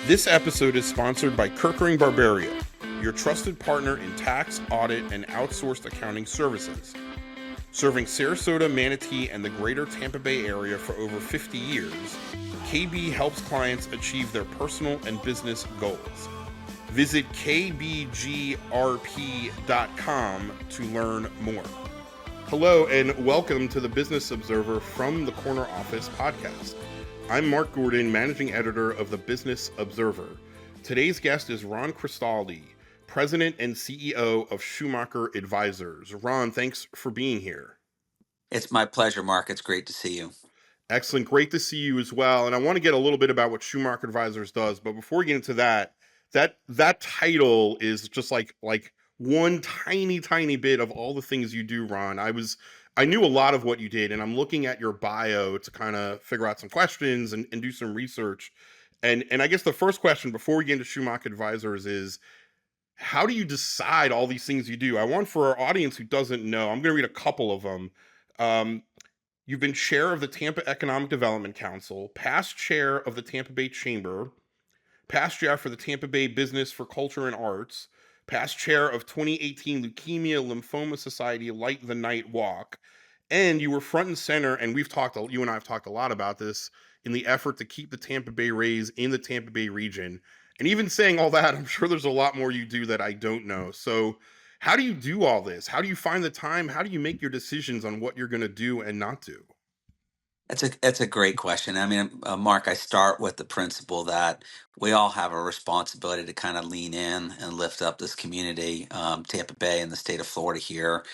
This episode is sponsored by Kerkering Barberio, your trusted partner in tax, audit, and outsourced accounting services. Serving Sarasota, Manatee, and the greater Tampa Bay area for over 50 years, KB helps clients achieve their personal and business goals. Visit kbgrp.com to learn more. Hello, and welcome to the Business Observer from the Corner Office podcast. I'm Mark Gordon, managing editor of the Business Observer. Today's guest is Ron Christaldi, president and CEO of Shumaker Advisors. Ron, thanks for being here. It's my pleasure, Mark. It's great to see you. Excellent. Great to see you as well. And I want to get a little bit about what Shumaker Advisors does. But before we get into that title is just like one tiny bit of all the things you do, Ron. I knew a lot of what you did, and I'm looking at your bio to kind of figure out some questions and do some research. And I guess the first question before we get into Shumaker Advisors is, how do you decide all these things you do? I want, for our audience who doesn't know, I'm going to read a couple of them. You've been chair of the Tampa Economic Development Council, past chair of the Tampa Bay Chamber, past chair for the Tampa Bay Business for Culture and Arts, past chair of 2018 Leukemia Lymphoma Society Light the Night Walk, and you were front and center, and you and I have talked a lot about this, in the effort to keep the Tampa Bay Rays in the Tampa Bay region. And even saying all that, I'm sure there's a lot more you do that I don't know. So how do you do all this? How do you find the time? How do you make your decisions on what you're going to do and not do? That's a great question. I mean, Mark, I start with the principle that we all have a responsibility to kind of lean in and lift up this community, Tampa Bay and the state of Florida here.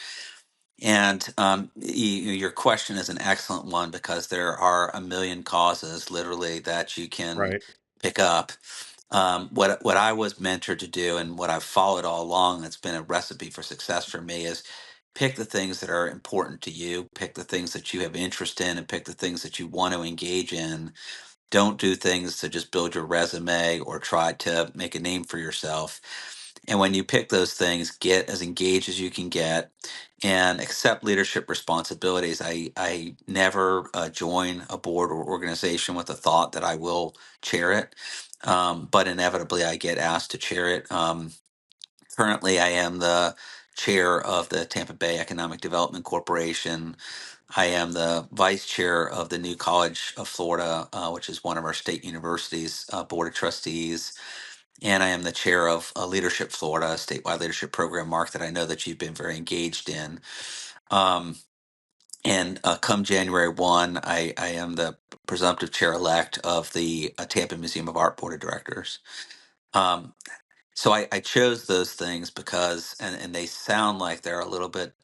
And your question is an excellent one because there are a million causes, literally, that you can Right. pick up. What I was mentored to do and what I've followed all along, that's been a recipe for success for me, is pick the things that are important to you, pick the things that you have interest in, and pick the things that you want to engage in. Don't do things to just build your resume or try to make a name for yourself. And when you pick those things, get as engaged as you can get and accept leadership responsibilities. I never join a board or organization with the thought that I will chair it, but inevitably I get asked to chair it. Currently, I am the chair of the Tampa Bay Economic Development Corporation. I am the vice chair of the New College of Florida, which is one of our state universities, board of trustees. And I am the chair of Leadership Florida, a statewide leadership program, Mark, that I know that you've been very engaged in. Um, and come January 1, I am the presumptive chair elect of the Tampa Museum of Art Board of Directors. Um, so I chose those things because, and they sound like they're a little bit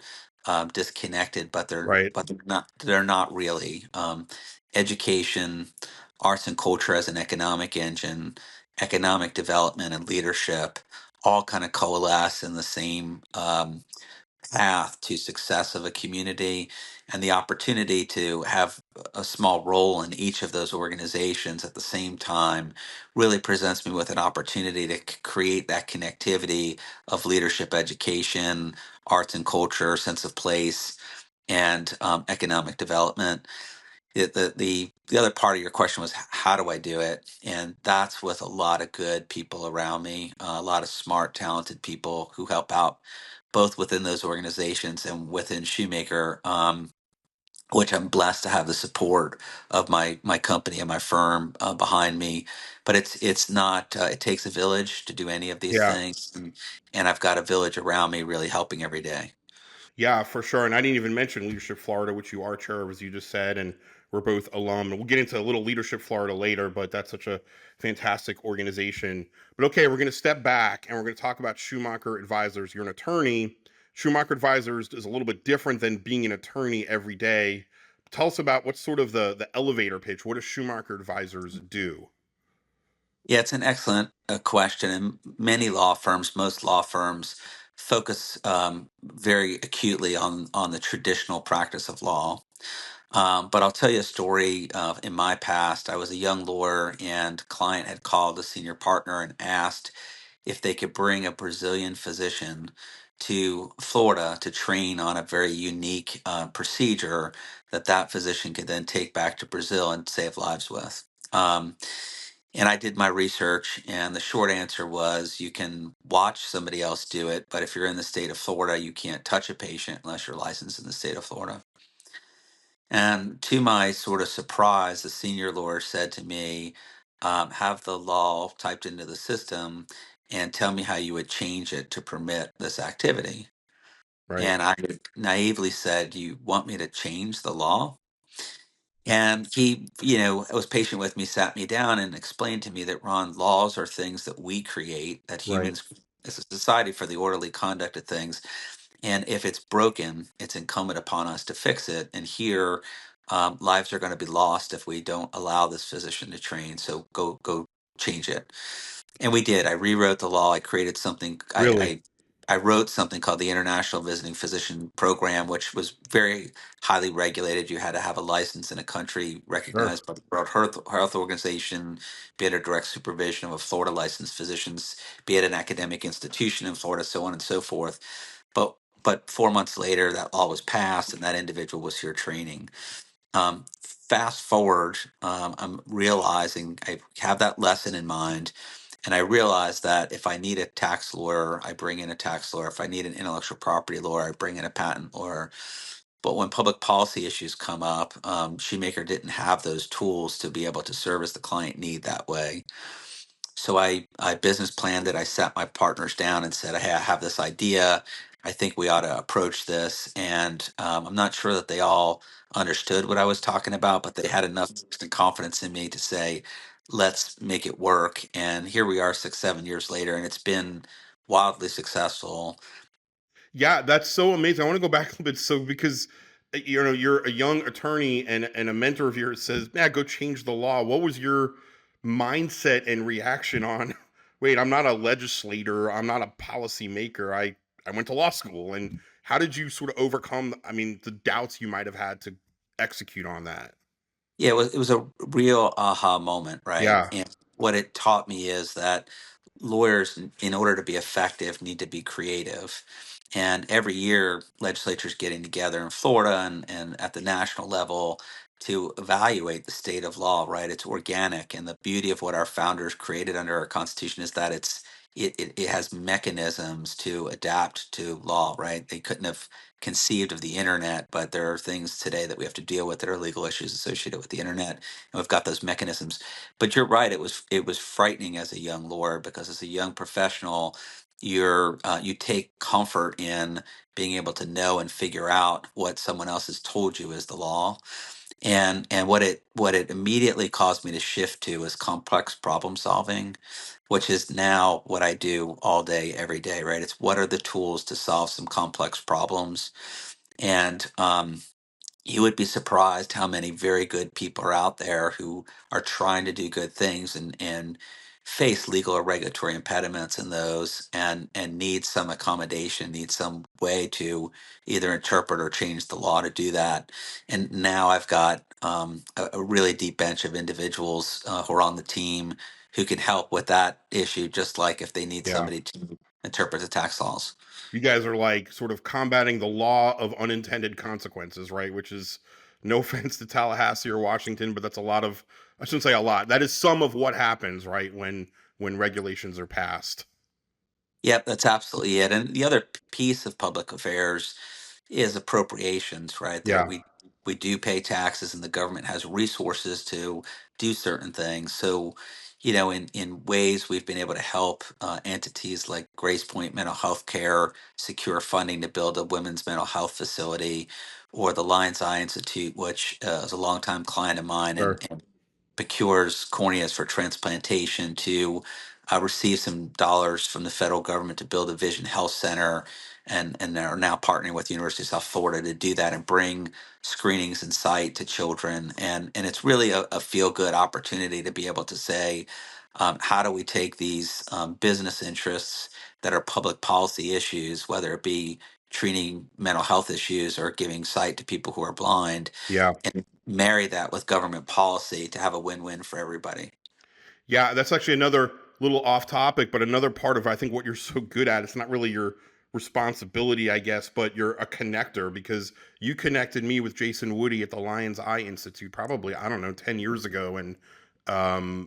disconnected, but Right. they're not. They're not really. Education, arts and culture as an economic engine, economic development and leadership, all kind of coalesce in the same path to success of a community, and the opportunity to have a small role in each of those organizations at the same time really presents me with an opportunity to create that connectivity of leadership, education, arts and culture, sense of place, and economic development. The other part of your question was, how do I do it? And that's with a lot of good people around me, a lot of smart, talented people who help out both within those organizations and within Shoemaker, which I'm blessed to have the support of my company and my firm behind me. But it's not. It takes a village to do any of these Yeah. things, and I've got a village around me really helping every day. Yeah, for sure. And I didn't even mention Leadership Florida, which you are chair of, as you just said, and we're both alum. And we'll get into a little Leadership Florida later, but that's such a fantastic organization. But okay, we're going to step back and we're going to talk about Shumaker Advisors. You're an attorney. Shumaker Advisors is a little bit different than being an attorney every day. Tell us about what's sort of the elevator pitch. What does Shumaker Advisors do? Yeah, it's an excellent question. And many law firms, most law firms, focus very acutely on the traditional practice of law. But I'll tell you a story. In my past, I was a young lawyer, and a client had called the senior partner and asked if they could bring a Brazilian physician to Florida to train on a very unique procedure that physician could then take back to Brazil and save lives with. Um, And I did my research, and the short answer was you can watch somebody else do it, but if you're in the state of Florida, you can't touch a patient unless you're licensed in the state of Florida. And to my sort of surprise, the senior lawyer said to me, have the law typed into the system and tell me how you would change it to permit this activity. Right. And I naively said, you want me to change the law? And he, was patient with me, sat me down, and explained to me that, Ron, laws are things that we create, that Right. humans, as a society, for the orderly conduct of things. And if it's broken, it's incumbent upon us to fix it. And here, lives are going to be lost if we don't allow this physician to train. So go change it. And we did. I rewrote the law. I created something. Really? I wrote something called the International Visiting Physician Program, which was very highly regulated. You had to have a license in a country Sure. recognized by the World Health Organization, be it a direct supervision of a Florida licensed physicians, be it an academic institution in Florida, so on and so forth. But 4 months later, that law was passed, and that individual was here training. Fast forward, I'm realizing I have that lesson in mind, and I realize that if I need a tax lawyer, I bring in a tax lawyer. If I need an intellectual property lawyer, I bring in a patent lawyer. But when public policy issues come up, Shoemaker didn't have those tools to be able to service the client need that way. So I business planned it. I sat my partners down and said, "Hey, I have this idea. I think we ought to approach this." And I'm not sure that they all understood what I was talking about, but they had enough trust and confidence in me to say, "Let's make it work." And here we are, 6, 7 years later, and it's been wildly successful. Yeah, that's so amazing. I want to go back a little bit. So, because you're a young attorney, and a mentor of yours says, "Yeah, go change the law." What was your mindset and reaction on? Wait, I'm not a legislator. I'm not a policy maker. I went to law school. And how did you sort of overcome? I mean, the doubts you might have had to execute on that. Yeah, it was a real aha moment, right? Yeah. And what it taught me is that lawyers, in order to be effective, need to be creative. And every year, legislatures getting together in Florida and at the national level to evaluate the state of law, right? It's organic. And the beauty of what our founders created under our Constitution is that it has mechanisms to adapt to law, right? They couldn't have conceived of the internet, but there are things today that we have to deal with that are legal issues associated with the internet, and we've got those mechanisms. But you're right; it was frightening as a young lawyer, because as a young professional, you take comfort in being able to know and figure out what someone else has told you is the law. And what it immediately caused me to shift to is complex problem solving, which is now what I do all day, every day, right? It's what are the tools to solve some complex problems. And you would be surprised how many very good people are out there who are trying to do good things and face legal or regulatory impediments in those, and need some accommodation, need some way to either interpret or change the law to do that. And now I've got a really deep bench of individuals who are on the team who can help with that issue, just like if they need Yeah. somebody to interpret the tax laws. You guys are like sort of combating the law of unintended consequences, right? Which is, no offense to Tallahassee or Washington, but that's a lot of, I shouldn't say a lot. That is some of what happens, right? When regulations are passed. Yep, that's absolutely it. And the other piece of public affairs is appropriations, right? There Yeah. we do pay taxes, and the government has resources to do certain things. So, in ways we've been able to help entities like Grace Point Mental Health Care secure funding to build a women's mental health facility, or the Lions Eye Institute, which is a longtime client of mine, and, Sure. and procures corneas for transplantation, to receive some dollars from the federal government to build a vision health center, and are now partnering with the University of South Florida to do that and bring screenings and sight to children. And it's really a feel good opportunity to be able to say, how do we take these business interests that are public policy issues, whether it be treating mental health issues or giving sight to people who are blind, Yeah. and marry that with government policy to have a win-win for everybody. Yeah, that's actually another little off topic, but another part of, I think, what you're so good at. It's not really your responsibility, I guess, but you're a connector, because you connected me with Jason Woody at the Lions Eye Institute probably, I don't know, 10 years ago. And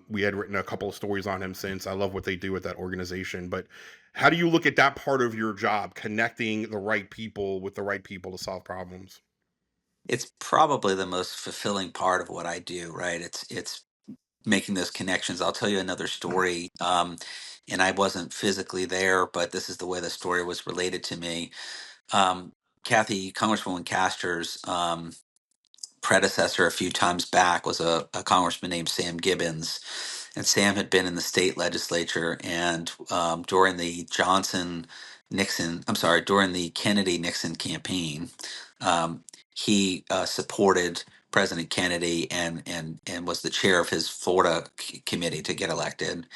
We had written a couple of stories on him since. I love what they do with that organization. But how do you look at that part of your job, connecting the right people with the right people to solve problems? It's probably the most fulfilling part of what I do, right? It's making those connections. I'll tell you another story. And I wasn't physically there, but this is the way the story was related to me. Um, Kathy, Congresswoman Castor's predecessor a few times back was a congressman named Sam Gibbons. And Sam had been in the state legislature. And during the during the Kennedy Nixon campaign, um, he supported President Kennedy and was the chair of his Florida committee to get elected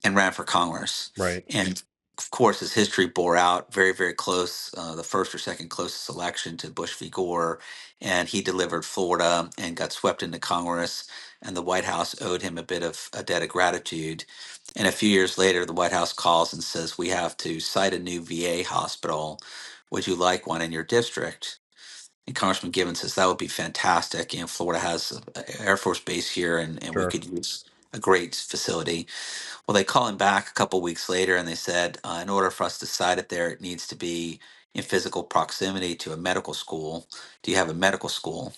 and ran for Congress. Right. And of course, his history bore out very, very close, the first or second closest election to Bush v. Gore. And he delivered Florida and got swept into Congress. And the White House owed him a bit of a debt of gratitude. And a few years later, the White House calls and says, "We have to site a new VA hospital. Would you like one in your district?" And Congressman Gibbons says, "That would be fantastic. You know, Florida has an Air Force base here, and we Sure. could use a great facility." Well, they call him back a couple weeks later and they said, in order for us to site it there, it needs to be in physical proximity to a medical school. Do you have a medical school?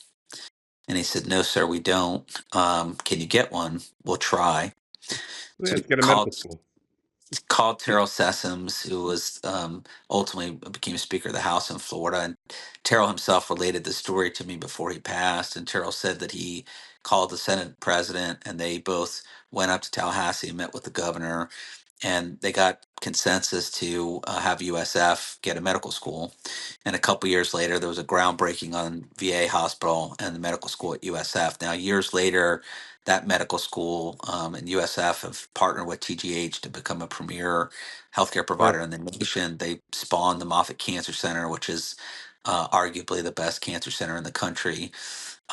And he said, "No, sir, we don't. Can you get one? We'll try." Yeah, So he let's get a medical called school. called Terrell Sessoms, who was ultimately became Speaker of the House in Florida. And Terrell himself related the story to me before he passed. And Terrell said that he called the Senate president, and they both went up to Tallahassee and met with the governor, and they got consensus to have USF get a medical school. And a couple years later, there was a groundbreaking on VA hospital and the medical school at USF. Now, years later, that medical school and USF have partnered with TGH to become a premier healthcare Sure. provider in the nation. They spawned the Moffitt Cancer Center, which is arguably the best cancer center in the country,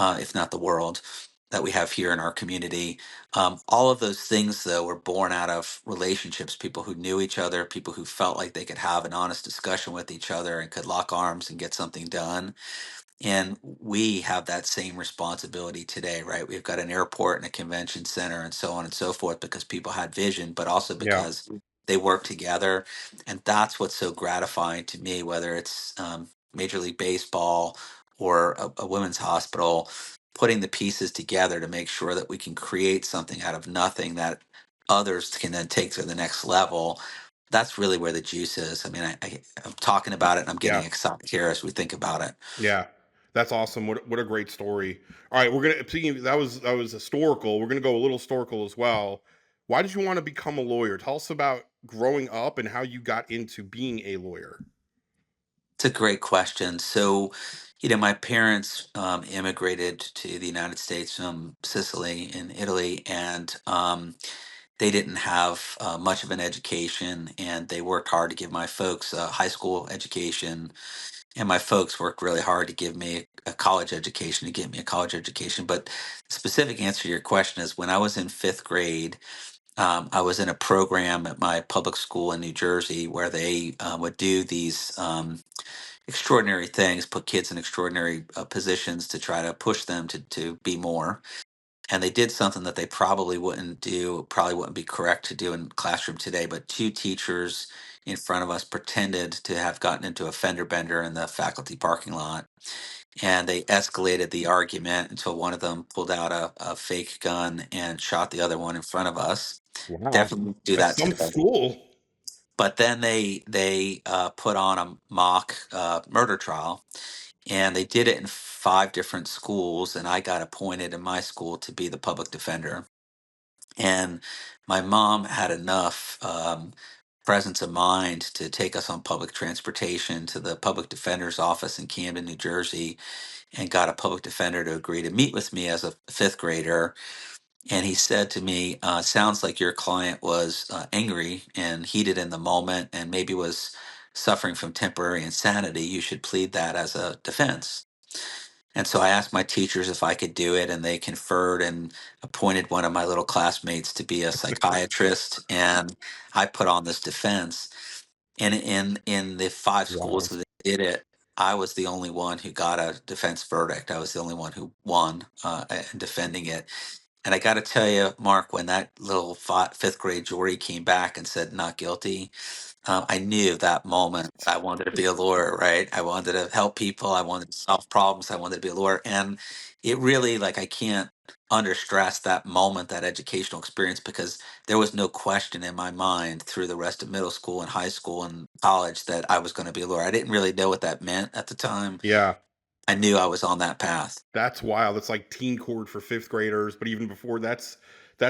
if not the world, that we have here in our community. All of those things, though, were born out of relationships, people who knew each other, people who felt like they could have an honest discussion with each other and could lock arms and get something done. And we have that same responsibility today, right? We've got an airport and a convention center and so on and so forth because people had vision, but also Yeah. because they work together. And that's what's so gratifying to me, whether it's Major League Baseball or a women's hospital, putting the pieces together to make sure that we can create something out of nothing that others can then take to the next level. That's really where the juice is. I mean, I'm talking about it and I'm getting Yeah. excited here as we think about it. Yeah. That's awesome. What a great story. All right, we're gonna speaking that was historical. We're gonna go a little historical as well. Why did you want to become a lawyer? Tell us about growing up and how you got into being a lawyer. It's a great question. So, you know, my parents immigrated to the United States from Sicily in Italy, and they didn't have much of an education, and they worked hard to give my folks a high school education, and my folks worked really hard to give me a college education, to get me a college education. But the specific answer to your question is when I was in fifth grade, I was in a program at my public school in New Jersey where they would do these extraordinary things, put kids in extraordinary positions to try to push them to be more. And they did something that they probably wouldn't do, probably wouldn't be correct to do in classroom today. But two teachers in front of us pretended to have gotten into a fender bender in the faculty parking lot. And they escalated the argument until one of them pulled out a fake gun and shot the other one in front of us. Wow. Definitely do That's that some today. school. But then they put on a mock murder trial, and they did it in five different schools. And I got appointed in my school to be the public defender. And my mom had enough presence of mind to take us on public transportation to the public defender's office in Camden, New Jersey, and got a public defender to agree to meet with me as a fifth grader. And he said to me, "Sounds like your client was angry and heated in the moment and maybe was suffering from temporary insanity. You should plead that as a defense." And so I asked my teachers if I could do it, and they conferred and appointed one of my little classmates to be a psychiatrist. And I put on this defense. And in the five schools Wow. that did it, I was the only one who got a defense verdict. I was the only one who won in defending it. And I got to tell you, Mark, when that little fifth grade jury came back and said not guilty, I knew that moment I wanted to be a lawyer, right? I wanted to help people. I wanted to solve problems. I wanted to be a lawyer. And it really, like, I can't under stress that moment, that educational experience, because there was no question in my mind through the rest of middle school and high school and college that I was going to be a lawyer. I didn't really know what that meant at the time. Yeah. I knew I was on that path. That's wild. It's like teen court for fifth graders, but even before that's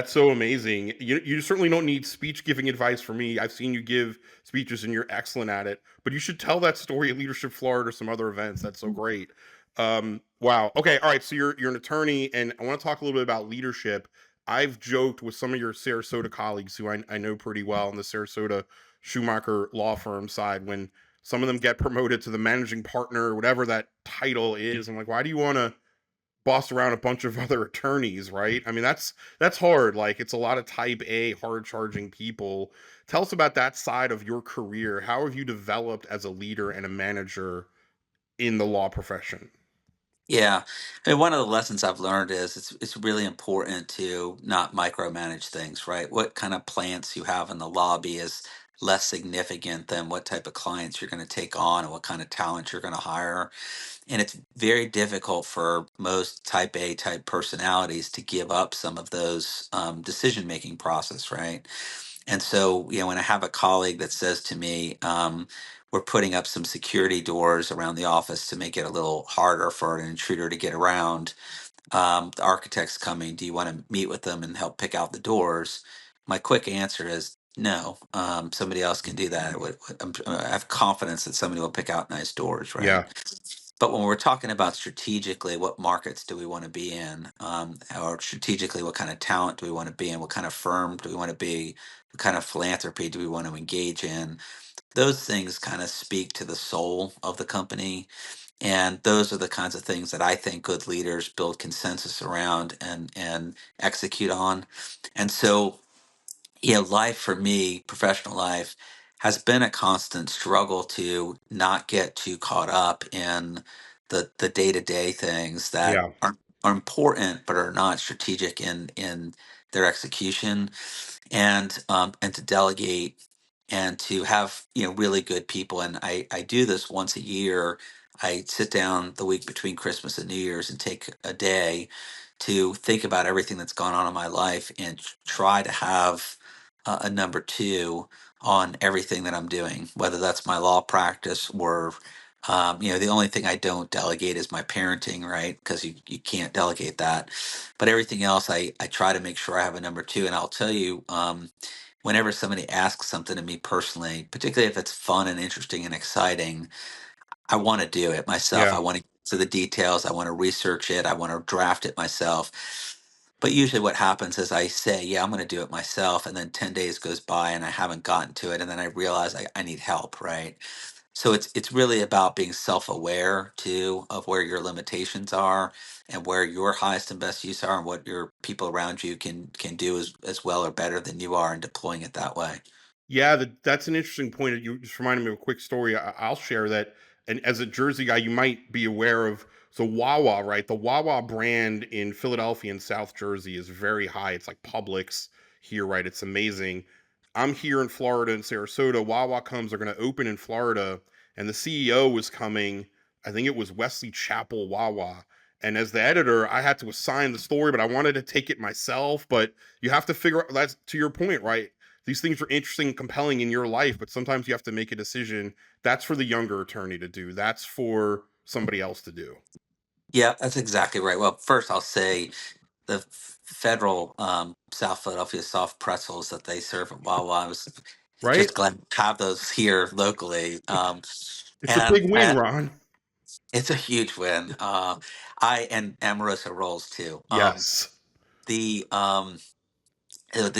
so amazing. You certainly don't need speech giving advice from me. I've seen you give speeches and you're excellent at it. But you should tell that story at Leadership Florida or some other events. That's so great. Wow. Okay. All right. So you're an attorney, and I want to talk a little bit about leadership. I've joked with some of your Sarasota colleagues who I know pretty well on the Sarasota Schumacher law firm side when some of them get promoted to the managing partner, whatever that title is. I'm like, why do you want to boss around a bunch of other attorneys, right? I mean, that's hard. Like, it's a lot of type A, hard charging people. Tell us about that side of your career. How have you developed as a leader and a manager in the law profession? Yeah, I mean, one of the lessons I've learned is it's really important to not micromanage things, right? What kind of plants you have in the lobby is less significant than what type of clients you're going to take on and what kind of talent you're going to hire. And it's very difficult for most type A type personalities to give up some of those decision making process, right? And so, when I have a colleague that says to me, we're putting up some security doors around the office to make it a little harder for an intruder to get around. The architect's coming. Do you want to meet with them and help pick out the doors? My quick answer is no. Somebody else can do that. I have confidence that somebody will pick out nice doors, right? Yeah. But when we're talking about strategically, what markets do we want to be in? Or strategically, what kind of talent do we want to be in? What kind of firm do we want to be? What kind of philanthropy do we want to engage in? Those things kind of speak to the soul of the company. And those are the kinds of things that I think good leaders build consensus around and execute on. And so, life for me, professional life, has been a constant struggle to not get too caught up in the day to day things that Yeah. are important but are not strategic in their execution, and to delegate and to have really good people. And I do this once a year. I sit down the week between Christmas and New Year's and take a day to think about everything that's gone on in my life and try to have a number two on everything that I'm doing, whether that's my law practice or the only thing I don't delegate is my parenting, right? Because you can't delegate that. But everything else, I try to make sure I have a number two. And I'll tell you, whenever somebody asks something to me personally, particularly if it's fun and interesting and exciting, I want to do it myself. I Yeah. want to get to the details. I want to research it. I want to draft it myself. But usually what happens is I say, yeah, I'm going to do it myself. And then 10 days goes by and I haven't gotten to it. And then I realize I need help, right? So it's really about being self-aware too of where your limitations are and where your highest and best use are and what your people around you can do as well or better than you are and deploying it that way. Yeah, that's an interesting point. You just reminded me of a quick story. I'll share that. And as a Jersey guy, you might be aware of so Wawa, right? The Wawa brand in Philadelphia and South Jersey is very high. It's like Publix here, right? It's amazing. I'm here in Florida in Sarasota. Wawa comes, they're going to open in Florida, and the CEO was coming. I think it was Wesley Chapel Wawa. And as the editor, I had to assign the story, but I wanted to take it myself. But you have to figure out that's to your point, right? These things are interesting and compelling in your life, but sometimes you have to make a decision. That's for the younger attorney to do. That's for somebody else to do. Yeah, that's exactly right. Well, first I'll say the federal South Philadelphia soft pretzels that they serve at Wawa. I was Right? just glad to have those here locally. It's a And big win, Ron. it's a huge win. I and Amorosa rolls too. Yes. The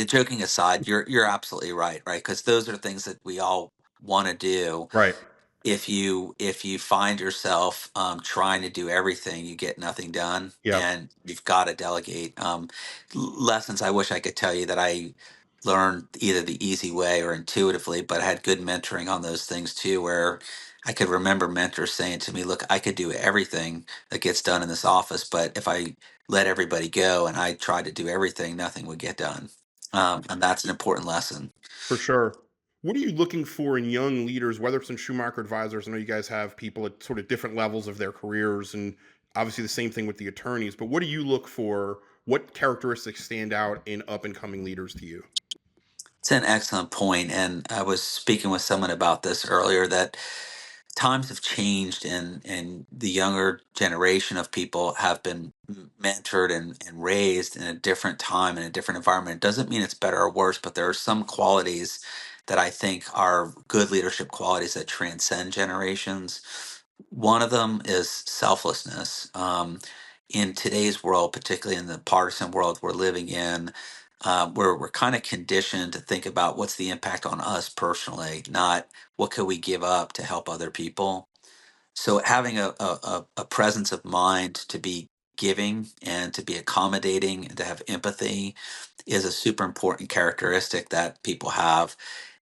joking aside, you're absolutely right, right? Because those are things that we all want to do. Right. If you find yourself trying to do everything, you get nothing done, Yep. and you've got to delegate. Lessons I wish I could tell you that I learned either the easy way or intuitively, but I had good mentoring on those things too, where I could remember mentors saying to me, look, I could do everything that gets done in this office, but if I let everybody go and I tried to do everything, nothing would get done. And that's an important lesson. For sure. What are you looking for in young leaders, whether it's in Schumacher Advisors? I know you guys have people at sort of different levels of their careers, and obviously the same thing with the attorneys. But what do you look for? What characteristics stand out in up and coming leaders to you? It's an excellent point, and I was speaking with someone about this earlier that times have changed, and the younger generation of people have been mentored and raised in a different time in a different environment. It doesn't mean it's better or worse, but there are some qualities that I think are good leadership qualities that transcend generations. One of them is selflessness. In today's world, particularly in the partisan world we're living in, where we're kind of conditioned to think about what's the impact on us personally, not what could we give up to help other people. So having a presence of mind to be giving and to be accommodating and to have empathy is a super important characteristic that people have.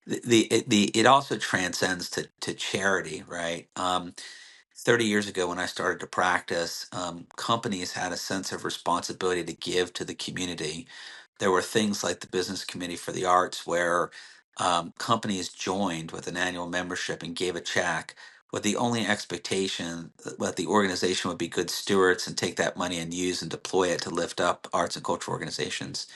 It also transcends to charity, right? 30 years ago, when I started to practice, companies had a sense of responsibility to give to the community. There were things like the Business Committee for the Arts, where companies joined with an annual membership and gave a check with the only expectation that the organization would be good stewards and take that money and use and deploy it to lift up arts and cultural organizations.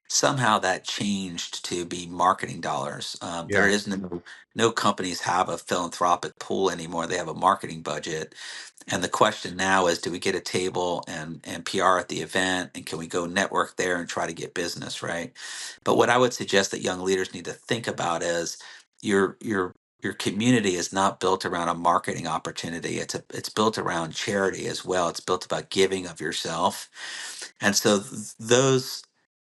Somehow that changed to be marketing dollars. There Yeah. is no companies have a philanthropic pool anymore. They have a marketing budget, and the question now is, do we get a table and PR at the event, and can we go network there and try to get business, right? But what I would suggest that young leaders need to think about is your community is not built around a marketing opportunity. It's built around charity as well. It's built about giving of yourself. And so those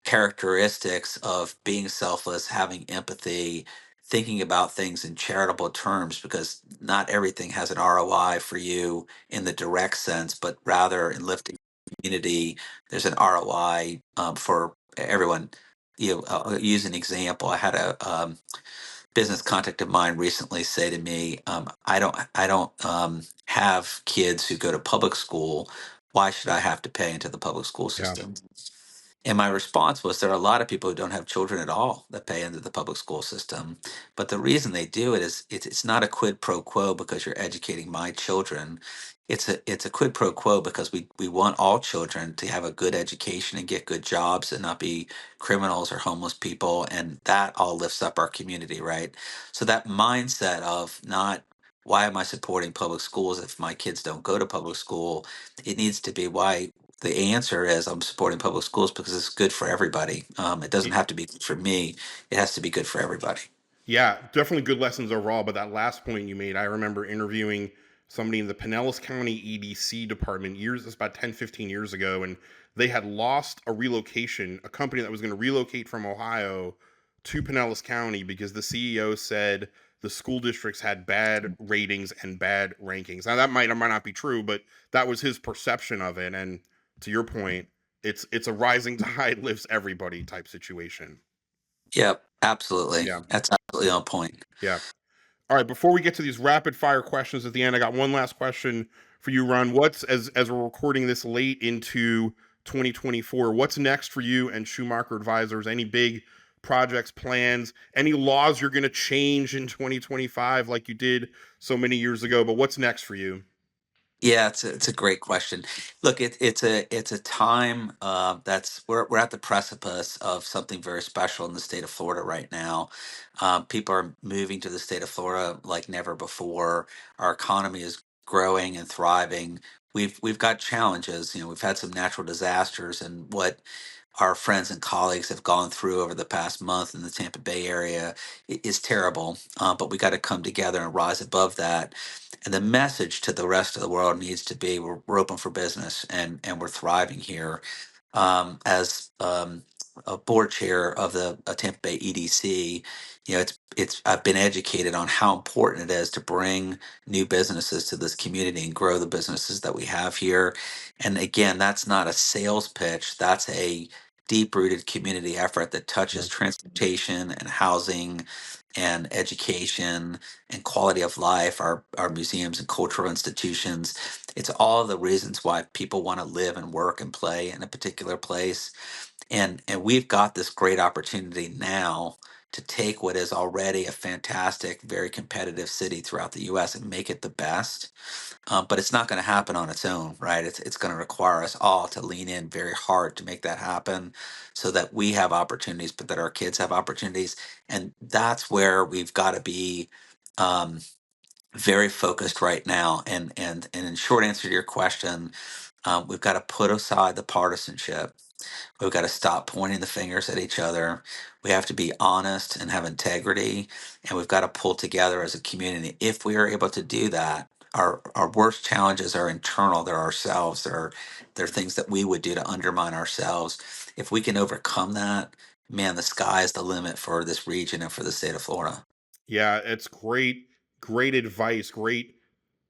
characteristics of being selfless, having empathy, thinking about things in charitable terms, because not everything has an ROI for you in the direct sense, but rather in lifting community, there's an ROI for everyone. I'll use an example. I had a business contact of mine recently say to me, I don't have kids who go to public school. Why should I have to pay into the public school Yeah. system? And my response was, there are a lot of people who don't have children at all that pay into the public school system. But the reason they do it is it's not a quid pro quo because you're educating my children. It's a quid pro quo because we want all children to have a good education and get good jobs and not be criminals or homeless people. And that all lifts up our community, right? So that mindset of not, why am I supporting public schools if my kids don't go to public school? It needs to be, why the answer is, I'm supporting public schools because it's good for everybody. It doesn't have to be good for me. It has to be good for everybody. Yeah, definitely good lessons overall. But that last point you made, I remember interviewing somebody in the Pinellas County EDC department years, it's about 10, 15 years ago, and they had lost a relocation, a company that was going to relocate from Ohio to Pinellas County because the CEO said the school districts had bad ratings and bad rankings. Now that might or might not be true, but that was his perception of it. And to your point, it's a rising tide lifts everybody type situation. Yep, absolutely. Yeah. That's absolutely on point. Yeah. All right, before we get to these rapid fire questions at the end, I got one last question for you, Ron. What's as we're recording this late into 2024, what's next for you and Schumacher Advisors? Any big projects, plans, any laws you're going to change in 2025 like you did so many years ago, but what's next for you? Yeah, it's a great question. Look, it's a time that's we're at the precipice of something very special in the state of Florida right now. People are moving to the state of Florida like never before. Our economy is growing and thriving. We've got challenges. We've had some natural disasters, and what our friends and colleagues have gone through over the past month in the Tampa Bay area is terrible. But we got to come together and rise above that. And the message to the rest of the world needs to be, we're open for business and we're thriving here. As a board chair of the Tampa Bay EDC, it's I've been educated on how important it is to bring new businesses to this community and grow the businesses that we have here. And again, that's not a sales pitch. deep-rooted community effort that touches transportation and housing and education and quality of life, our museums and cultural institutions. It's all the reasons why people want to live and work and play in a particular place. And we've got this great opportunity now to take what is already a fantastic, very competitive city throughout the US and make it the best. But it's not going to happen on its own, right? It's going to require us all to lean in very hard to make that happen so that we have opportunities, but that our kids have opportunities. And that's where we've got to be um, very focused right now. And in short answer to your question, we've got to put aside the partisanship. We've got to stop pointing the fingers at each other. We have to be honest and have integrity, and we've got to pull together as a community. If we are able to do that, our worst challenges are internal. They're ourselves. They're things that we would do to undermine ourselves. If we can overcome that, man, the sky is the limit for this region and for the state of Florida. Yeah, it's great advice, great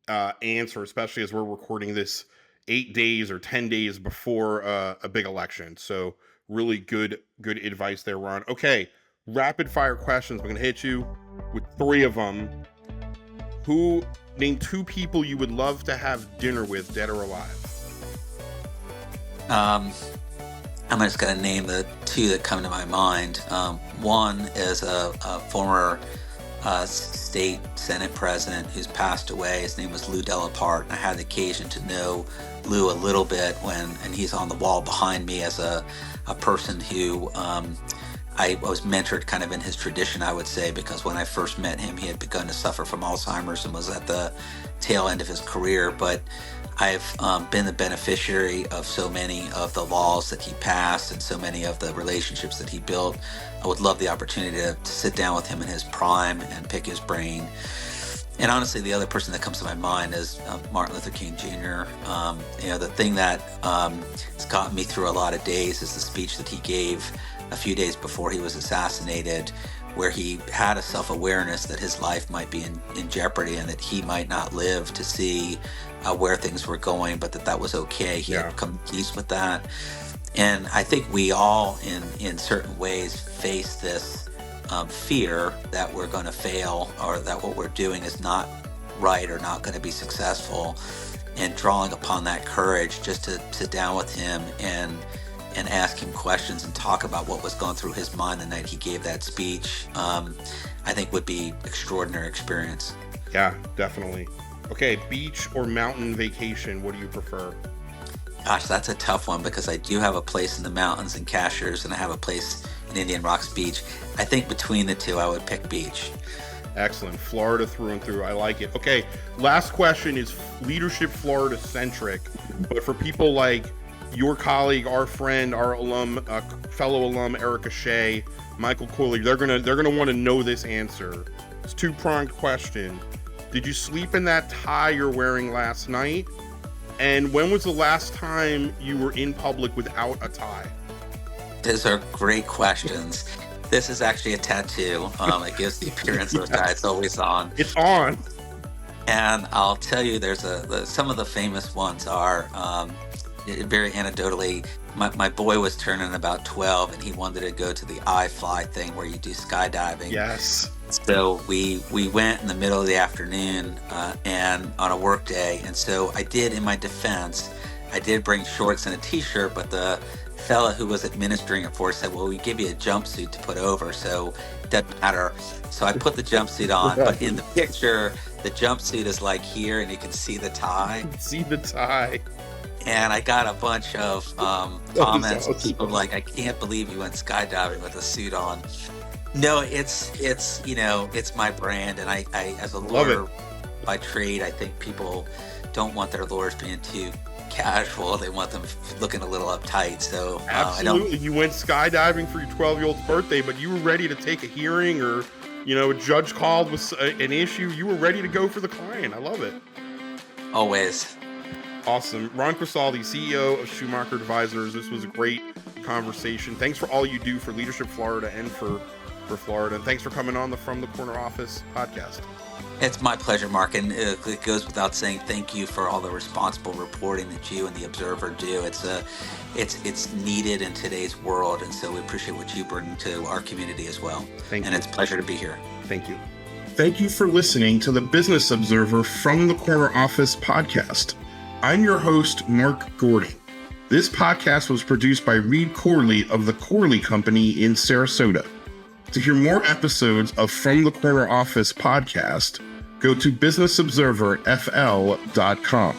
answer, especially as we're recording this 8 days or 10 days before a big election. So really good advice there, Ron. Okay, rapid fire questions. I'm gonna hit you with three of them. Who Name two people you would love to have dinner with, dead or alive? Um, I'm just going to name the two that come to my mind. One is a former state Senate president who's passed away. His name was Lou Delapart, and I had the occasion to know Lou a little bit and he's on the wall behind me as a person who I was mentored kind of in his tradition, I would say, because when I first met him, he had begun to suffer from Alzheimer's and was at the tail end of his career. But I've been the beneficiary of so many of the laws that he passed and so many of the relationships that he built. I would love the opportunity to sit down with him in his prime and pick his brain. And honestly, the other person that comes to my mind is Martin Luther King Jr. The thing that has gotten me through a lot of days is the speech that he gave a few days before he was assassinated, where he had a self-awareness that his life might be in jeopardy and that he might not live to see where things were going, but that was okay. He had come to peace with that. And I think we all, in certain ways, face this fear that we're going to fail or that what we're doing is not right or not going to be successful, and drawing upon that courage just to sit down with him and ask him questions and talk about what was going through his mind the night he gave that speech, I think would be extraordinary experience. Yeah, definitely. Okay, beach or mountain vacation, what do you prefer? Gosh, that's a tough one because I do have a place in the mountains in Cashiers and I have a place in Indian Rocks Beach. I think between the two, I would pick beach. Excellent. Florida through and through. I like it. Okay, last question is leadership Florida centric, but for people like your colleague, our friend, our alum, fellow alum, Erica Shea, Michael Cooley, they're gonna want to know this answer. It's a two-pronged question. Did you sleep in that tie you're wearing last night? And when was the last time you were in public without a tie? Those are great questions. This is actually a tattoo. It gives the appearance of a tie. It's always on. It's on. And I'll tell you, there's some of the famous ones are very anecdotally. My boy was turning about 12, and he wanted to go to the iFly thing where you do skydiving. Yes. So we went in the middle of the afternoon and on a work day. And so I did, in my defense, I did bring shorts and a t-shirt, but the fella who was administering it for us said, well, we give you a jumpsuit to put over, so it doesn't matter. So I put the jumpsuit on, but in the picture, the jumpsuit is like here and you can see the tie. See the tie. And I got a bunch of comments from people like, I can't believe you went skydiving with a suit on. No, it's my brand, and I as a lawyer by trade, I think people don't want their lawyers being too casual. They want them looking a little uptight. So absolutely, you went skydiving for your 12-year-old's birthday, but you were ready to take a hearing, or a judge called with an issue. You were ready to go for the client. I love it. Always. Awesome. Ron Christaldi, CEO of Shumaker Advisors. This was a great conversation. Thanks for all you do for Leadership Florida and for Florida. And thanks for coming on the From the Corner Office podcast. It's my pleasure, Mark, and it goes without saying thank you for all the responsible reporting that you and the Observer do. It's needed in today's world, and so we appreciate what you bring to our community as well. Thank you. And it's a pleasure to be here. Thank you. Thank you for listening to the Business Observer From the Corner Office podcast. I'm your host, Mark Gordon. This podcast was produced by Reed Corley of the Corley Company in Sarasota. To hear more episodes of From the Corner Office podcast, go to businessobserverfl.com.